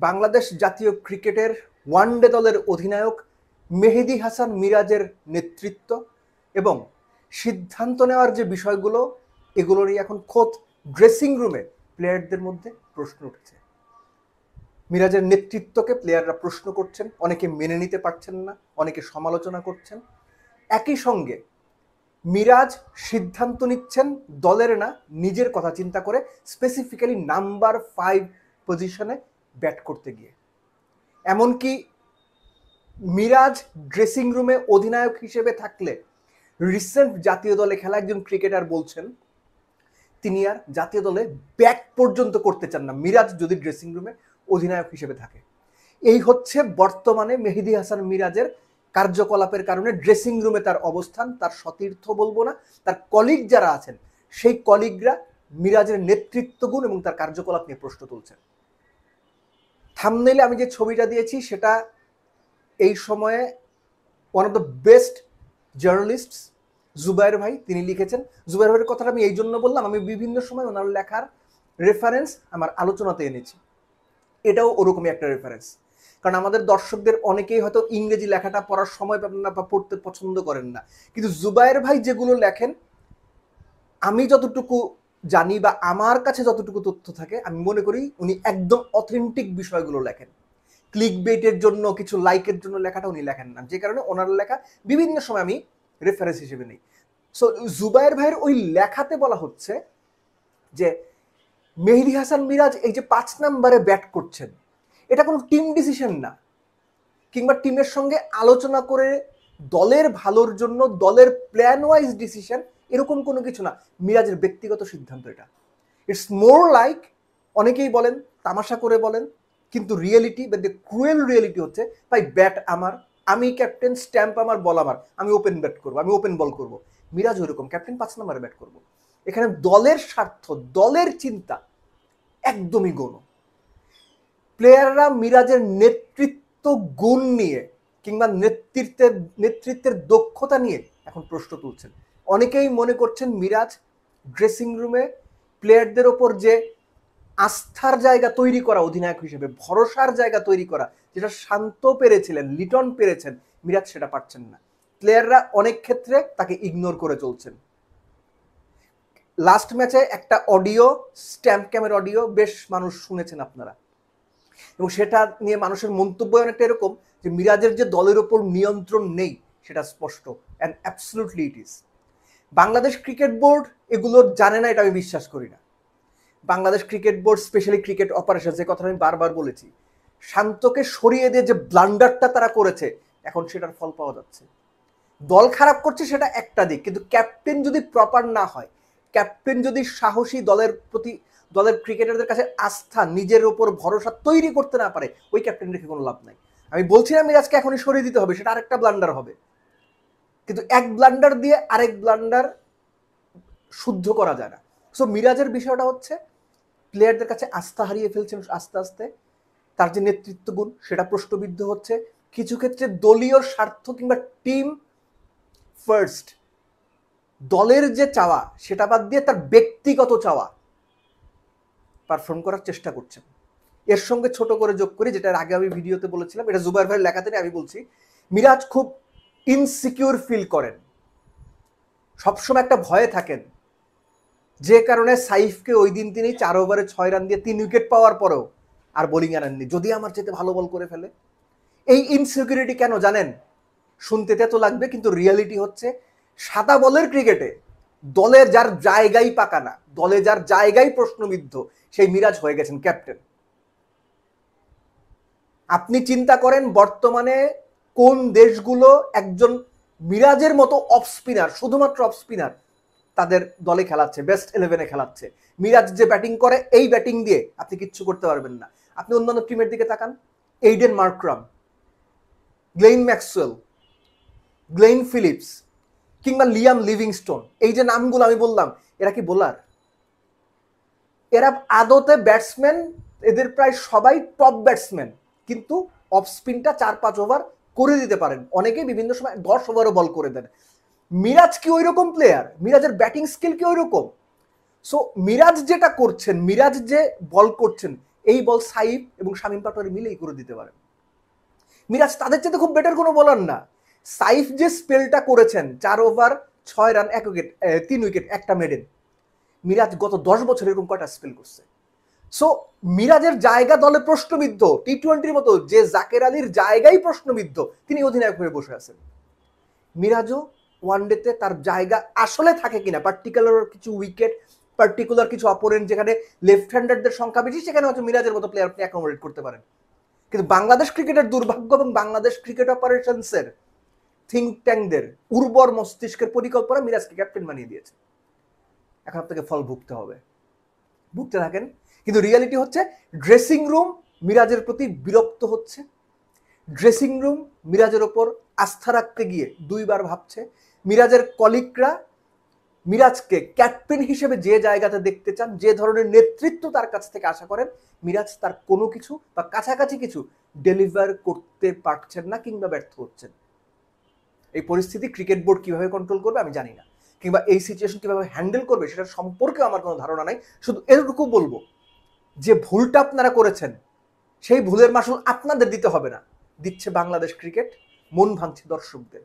বাংলাদেশ জাতীয় ক্রিকেটের ওয়ানডে দলের অধিনায়ক মেহেদী হাসান মিরাজের নেতৃত্ব এবং সিদ্ধান্ত নেওয়ার যে বিষয়গুলো, এগুলোরই এখন খোদ ড্রেসিং রুমে প্লেয়ারদের মধ্যে প্রশ্ন উঠেছে। মিরাজের নেতৃত্বকে প্লেয়াররা প্রশ্ন করছেন, অনেকে মেনে নিতে পারছেন না, অনেকে সমালোচনা করছেন। একই সঙ্গে মিরাজ সিদ্ধান্ত নিচ্ছেন দলের না, নিজের কথা চিন্তা করে, স্পেসিফিক্যালি নাম্বার 5 পজিশনে ব্যাট করতে গিয়ে। এমনকি মিরাজ ড্রেসিং রুমে অধিনায়ক হিসেবে থাকলে রিসেন্ট জাতীয় দলে খেলা একজন ক্রিকেটার বলছেন তিনি আর জাতীয় দলে ব্যাট পর্যন্ত করতে চান না মিরাজ যদি ড্রেসিং রুমে অধিনায়ক হিসেবে থাকে। এই হচ্ছে বর্তমানে মেহেদী হাসান মিরাজের কার্যকলাপের কারণে ড্রেসিং রুমে তার অবস্থান, তার সতীর্থ বলবো না, তার কলিগ যারা আছেন সেই কলিগরা মিরাজের নেতৃত্ব গুণ এবং তার কার্যকলাপ নিয়ে প্রশ্ন তুলছেন। থাম্বনেইলে আমি যে ছবিটা দিয়েছি সেটা এই সময়ে one of the best journalist Zubair ভাই তিনি লিখেছেন। জুবায়ের ভাইয়ের কথাটা আমি এই জন্য বললাম, আমি বিভিন্ন সময় ওনার লেখার রেফারেন্স আমার আলোচনাতে এনেছি, এটাও ওরকমই একটা রেফারেন্স। কারণ আমাদের দর্শকদের অনেকেই হয়তো ইংরেজি লেখাটা পড়ার সময় পাবেন না বা পড়তে পছন্দ করেন না, কিন্তু জুবায়ের ভাই যেগুলো লেখেন আমি যতটুকু জানি বা আমার কাছে যতটুকু তথ্য থাকে আমি মনে করি উনি একদম অথেন্টিক বিষয়গুলো লেখেন। ক্লিক বেটের জন্য, কিছু লাইকের জন্য লেখাটা উনি লেখেন না, যে কারণে ওনার লেখা বিভিন্ন সময় আমি রেফারেন্স হিসেবে নিই। সো জুবায়ের ভাইয়ের ওই লেখাতে বলা হচ্ছে যে মেহেদী হাসান মিরাজ এই যে 5 নম্বরে ব্যাট করছেন এটা কোনো টিম ডিসিশন না, কিংবা টিমের সঙ্গে আলোচনা করে দলের ভালোর জন্য দলের প্ল্যান ওয়াইজ ডিসিশন, এরকম কোনো কিছু না, মিরাজের ব্যক্তিগত সিদ্ধান্ত এটা। ইটস মোর লাইক, অনেকেই বলেন তামাশা করে বলেন, কিন্তু রিয়েলিটি বা দ্য ক্রুয়েল রিয়েলিটি হচ্ছে ভাই ব্যাট আমার, আমি ক্যাপ্টেন, স্ট্যাম্প আমার, বল আমার, আমি ওপেন ব্যাট করবো, আমি ওপেন বল করবো। মিরাজ ওইরকম ক্যাপ্টেন, 5 নম্বরে ব্যাট করবো। এখানে দলের স্বার্থ, দলের চিন্তা একদমই গৌণ। প্লেয়াররা মিরাজের নেতৃত্ব গুণ নিয়ে কিংবা নেতৃত্বের দক্ষতা নিয়ে এখন প্রশ্ন তুলছেন। অনেকেই মনে করছেন মিরাজ ড্রেসিং রুমে প্লেয়ারদের ওপর যে আস্থার জায়গা তৈরি করা, অধিনায়ক হিসেবে ভরসার জায়গা তৈরি করা, যেটা শান্ত পেরেছিলেন, লিটন পেরেছেন, মিরাজ সেটা পারছেন না। প্লেয়াররা অনেক ক্ষেত্রে তাকে ইগনোর করে চলছেন। লাস্ট ম্যাচে একটা অডিও, স্ট্যাম্প ক্যামের অডিও বেশ মানুষ শুনেছেন আপনারা, এবং সেটা নিয়ে মানুষের মন্তব্য অনেকটা এরকম যে মিরাজের যে দলের ওপর নিয়ন্ত্রণ নেই সেটা স্পষ্ট, and absolutely it is. Bangladesh cricket board এগুলো জানে না, এটা আমি বিশ্বাস করি না। Bangladesh cricket board, specially cricket operation, যে কথা আমি বারবার বলেছি, শান্তকে সরিয়ে দিয়ে যে ব্লান্ডারটা তারা করেছে এখন সেটার ফল পাওয়া যাচ্ছে। দল খারাপ করছে সেটা একটা দিক, কিন্তু ক্যাপ্টেন যদি প্রপার না হয়, ক্যাপ্টেন যদি সাহসী দলের প্রতি, দলের ক্রিকেটারদের কাছে আস্থা, নিজের ওপর ভরসা তৈরি করতে না পারে, ওই ক্যাপ্টেন রেখে কোনো লাভ নাই। আমি বলছি না মিরাজকে এখনই সরিয়ে দিতে হবে, সেটা আরেকটা ব্লান্ডার হবে, কিন্তু এক ব্লান্ডার দিয়ে আরেক ব্লান্ডার শুদ্ধ করা যায় না। সো মিরাজের বিষয়টা হচ্ছে প্লেয়ারদের কাছে আস্থা হারিয়ে ফেলছেন আস্তে আস্তে, তার যে নেতৃত্ব গুণ সেটা প্রশ্নবিদ্ধ হচ্ছে। কিছু ক্ষেত্রে দলীয় স্বার্থ কিংবা টিম ফার্স্ট, দলের যে চাওয়া সেটা বাদ দিয়ে তার ব্যক্তিগত চাওয়া পারফর্ম করার চেষ্টা করছেন। এর সঙ্গে ছোট করে যোগ করি, যেটা আগে আমি ভিডিওতে বলেছিলাম, এটা জুবায়ের ভাইয়ের লেখাতে আমি বলছি, মিরাজ খুব ইনসিকিউর ফিল করেন, সবসময় একটা ভয়ে থাকেন, যে কারণে সাইফকে ওই দিন তিনি 4 ওভারে 6 রান দিয়ে 3 উইকেট পাওয়ার পরেও আর বোলিং আনেননি, যদি আমার চেয়ে ভালো বল করে ফেলে। এই ইনসিকিউরিটি কেন জানেন? শুনতে তো লাগবে, কিন্তু রিয়ালিটি হচ্ছে সাদা বলের ক্রিকেটে দলের যার জায়গায় পাকা না, দলে যার জায়গায় প্রশ্নবিদ্ধ, সেই মিরাজ হয়ে গেছেন ক্যাপ্টেন। আপনি চিন্তা করেন বর্তমানে কোন দেশগুলো একজন মিরাজের মতো অফ স্পিনার, শুধুমাত্র অফ স্পিনার তাদের দলে খেলাচ্ছে, বেস্ট 11-এ খেলাচ্ছে। মিরাজ যে ব্যাটিং করে, এই ব্যাটিং দিয়ে আপনি কিচ্ছু করতে পারবেন না। আপনি অন্যান্য টিমের দিকে তাকান, এইডেন মার্ক্রাম, গ্লেইন ম্যাক্সওয়েল, গ্লেইন ফিলিপস কিংবা লিয়াম লিভিংস্টোন, এই যে নামগুলো আমি বললাম, এরা কি বোলার? এরা আদতে ব্যাটসম্যান, এদের প্রায় সবাই টপ ব্যাটসম্যান, কিন্তু অফ স্পিনটা 4-5 ওভার করে দিতে পারেন, অনেকেই বিভিন্ন সময় 10 ওভারও বল করে দেন। মিরাজ কি ওই রকম প্লেয়ার? মিরাজের ব্যাটিং স্কিল কি ওই রকম? সো মিরাজ যেটা করছেন, মিরাজ যে বল করছেন, এই বল সাইফ এবং শামীম পাটোয়ারি মিলেই করে দিতে পারেন। মিরাজ তাদের চাইতে খুব বেটার কোনো বলার না। সাইফ যে স্পেলটা করেছেন 4 ওভার 6 রান 1 উইকেট 3 উইকেট একটা মেডেন, মিরাজ গত 10 বছর এরকম কয়টা স্পেল করছে? সো মিরাজের জায়গা দলে প্রশ্নবিদ্ধ, টি-20-র মতো যে জাকের আলীর জায়গায় প্রশ্নবিদ্ধ, তিনি অধিনায়ক হয়ে বসে আছেন। মিরাজও ওয়ানডেতে তার জায়গা আসলে থাকে কিনা, পার্টিকুলার কিছু উইকেট, পার্টিকুলার কিছু অপোনেন্ট যেখানে লেফট হ্যান্ডারদের সংখ্যা বেশি, সেখানে হয়তো মিরাজের মতো প্লেয়ার আপনি অ্যাকোমোডেট করতে পারেন। কিন্তু বাংলাদেশ ক্রিকেটের দুর্ভাগ্য এবং বাংলাদেশ ক্রিকেট অপারেশনসের থিঙ্ক ট্যাঙ্কদের উর্বর মস্তিষ্কের পরিকল্পনা মিরাজকে ক্যাপ্টেন বানিয়ে দিয়েছে। এখন আপনাকে ফল ভুগতে হবে, ভুগতে থাকেন। কিন্তু রিয়ালিটি হচ্ছে ড্রেসিং রুম মিরাজের প্রতি বিরক্ত হচ্ছে, ড্রেসিং রুম মিরাজের ওপর আস্থা রাখতে গিয়ে 2 বার ভাবছে। মিরাজের কলিগরা মিরাজকে ক্যাপ্টেন হিসেবে যে জায়গাতে দেখতে চান, যে ধরনের নেতৃত্ব তার কাছ থেকে আশা করেন, মিরাজ তার কোনো কিছু বা কাছাকাছি কিছু ডেলিভার করতে পারছেন না কিংবা ব্যর্থ হচ্ছেন। এই পরিস্থিতি ক্রিকেট বোর্ড কিভাবে কন্ট্রোল করবে আমি জানি না, কিংবা এই সিচুয়েশন কিভাবে হ্যান্ডেল করবে সেটার সম্পর্কে আমার কোনো ধারণা নাই। শুধু এতটুকু বলবো, যে ভুলটা আপনারা করেছেন সেই ভুলের মাসুল আপনাদের দিতে হবে না, দিচ্ছে বাংলাদেশ ক্রিকেট, মন ভাঙছে দর্শকদের।